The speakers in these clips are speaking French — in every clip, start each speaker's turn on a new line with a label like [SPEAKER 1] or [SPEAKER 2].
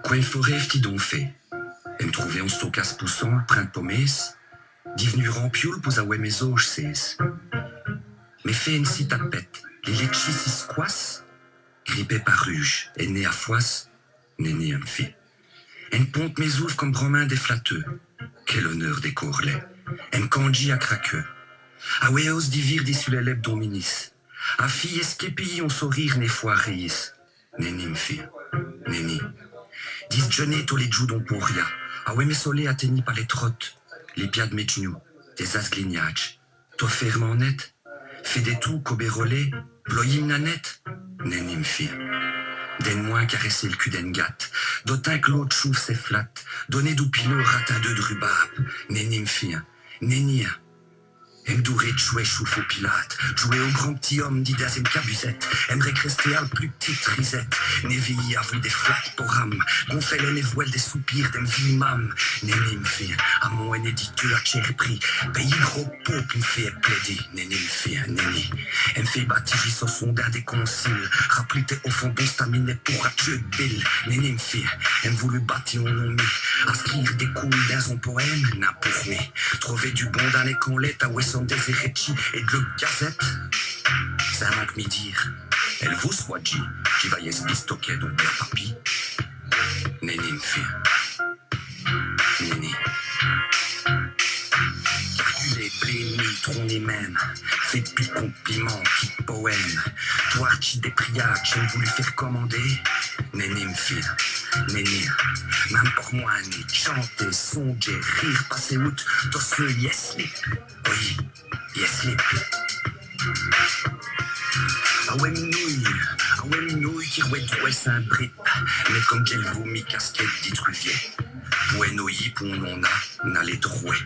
[SPEAKER 1] Quoi il faut rêve qui donc fait? Elle me trouvait en stocas poussant, le print pommes, divenu rampioul pour aouer mes auges, c'est. Mais fait une si tapette, les letchis si squass, grippé par ruge, et né à foisse, néné un fait. Elle ponte mes ouvres comme bromin des flatteux. Quel honneur des corlets. Elle candit à craqueux. A weos divir dissu les lèvres dominis. A fille esquépille on sourire né foiris. Néni m'fille. Néni. Dis jeûner tous les joues dont pour rien. A ouais mes solés atteignis par les trottes. Les pieds de mes genoux. Des asglignatch. Toi ferme net. Fais des tout cobérolé. Ployim nanette. Néni m'fille. Den-moi caresser le cul d'engat. D'autant que l'autre chouve ses flattes. Donner d'où pileux ratin de drubab. Néni m'fille. Néni. Aime dourer de jouer chouffe au pilate. Jouer au grand petit homme d'Idas et cabusette. Aimerait rester à la plus petite risette. Névi à vous des flaques pour âme. Gonfait les voiles des soupirs d'un vie mam. Néni m'fille. À mon inéditeux à cher prix. Pays gros pot qui me fait plaider. Néni m'fille. Néni. Elle me fait bâtir sur son d'un des conciles. Rappelez-toi au fond bon staminé pour un tueur de bille. Néni m'fille. Elle me voulu bâtir on nom mis. À scrire des couilles dans son poème. N'importe mais. Trouver du bon dans les conlettes à Wesson des Erechi et de le gazette. C'est un manque m'y dire. Elle vous soit dit. J'y va y espistoquer donc père papi. Néni m'fille. Néni. Calculé, blémi, tronné même. Fait depuis compliment, qui poème. Toi qui des prières, j'ai voulu faire commander. Néni m'fille. Néni. Même pour moi, né, chanter, songer, rire, passer out, dans ce yes slip. Oui, yes slip. Ah ouais, minouille, qui rouait droit Saint-Brip. Mais comme j'ai le vomi, casquette d'Itruvier. Pouenoï, pour on a les drouets.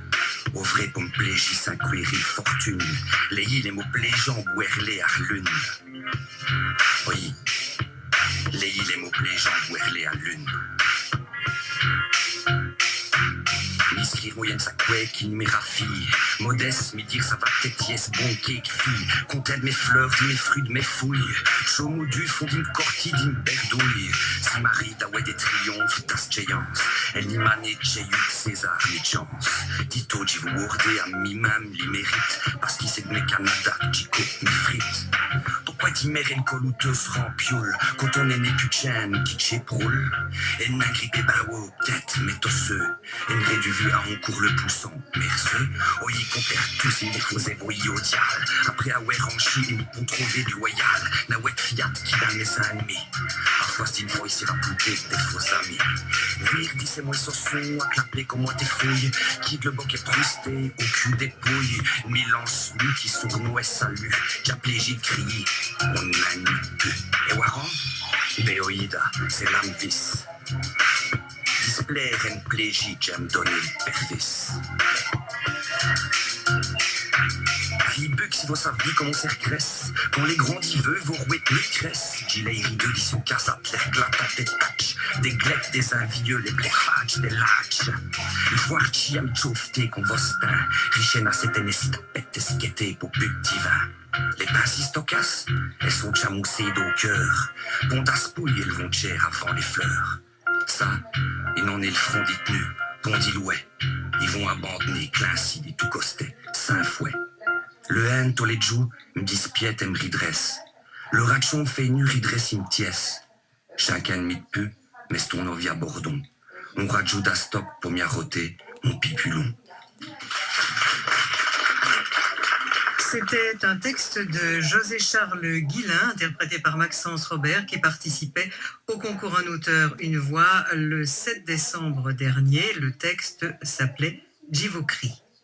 [SPEAKER 1] Au vrai, pour me plégis, Saint-Quéry, fortune. Les les mots plégeants, boirlé, à lune. Oui, les mots plégeants, boirlé, à lune. M'iscrire moyenne sa couette qui m'ira fille. Modeste, me dire ça va peut-être yes bon cake fille. Comptez de mes fleurs, de mes fruits, de mes fouilles. Chaud moudu, fond d'une cortie, d'une berdouille. Si Marie d'Aoué des triomphes, tas géance. Elle n'y m'a né j'ai eu César, ni de chance. Tito, j'y vous bourdé à mi-même, l'y mérite. Parce qu'il sait de mes Canada, j'y coupe mes frites. Pourquoi t'y mères une colouteuse rampioule? Quand on est né putain, qui t'éproule. Elle m'a grippé barreau, tête, mais tosseux. Elle m'a du vu à on court le poussant, merceux. Oh, y compère tous, il faut ébrouiller au diable. Après, à ouais, ranchi, ils m'ont trouvé du loyal. Na ouais, fiat, qui dans mes ennemis. Parfois, c'est une fois, ici, rapouté des faux amis. Rire, dis, c'est moi, ce son, à clapper comme moi, tes fouilles. Quitte le boc est prusté, au cul des pouilles. Milance, lui, qui sournoie, salut. J'appelais, j'ai crié, on a mis peu. Et Waran, Béoïda, c'est l'âme vice. Displaire en plégie, j'aime donner le pervis. Ribux, si vous saviez comment c'est regresse. Quand les grands veut, vous rouettes les cresses. Gilet rideux, dit son casat, l'air glatant des tatch. Des glettes, des invieux, les bléfatch, des latch. Le voir qui aime chauffer, qu'on vostin. Richen à cette année, si tapette, et si guetté pour petit vin. Les pinces stocas, elles sont chamoussées d'au cœur. Bondas pouilles, elles vont cher avant les fleurs. Ça, il n'en est le front détenu, pondilouet. Ils vont abandonner, clincy, des tout costés, Saint-Fouet. Le haine, tous les joues, me dispiette et me ridresse. Le rachon fait nu, ridresse, il me tiesse. Chacun de de pu, mais c'est ton ovia bordon. On rajoute à stop pour m'y arroter, mon pipulon.
[SPEAKER 2] C'était un texte de José-Charles Guillain, interprété par Maxence Robert, qui participait au concours Un auteur, une voix le 7 décembre dernier. Le texte s'appelait J'y vous crie.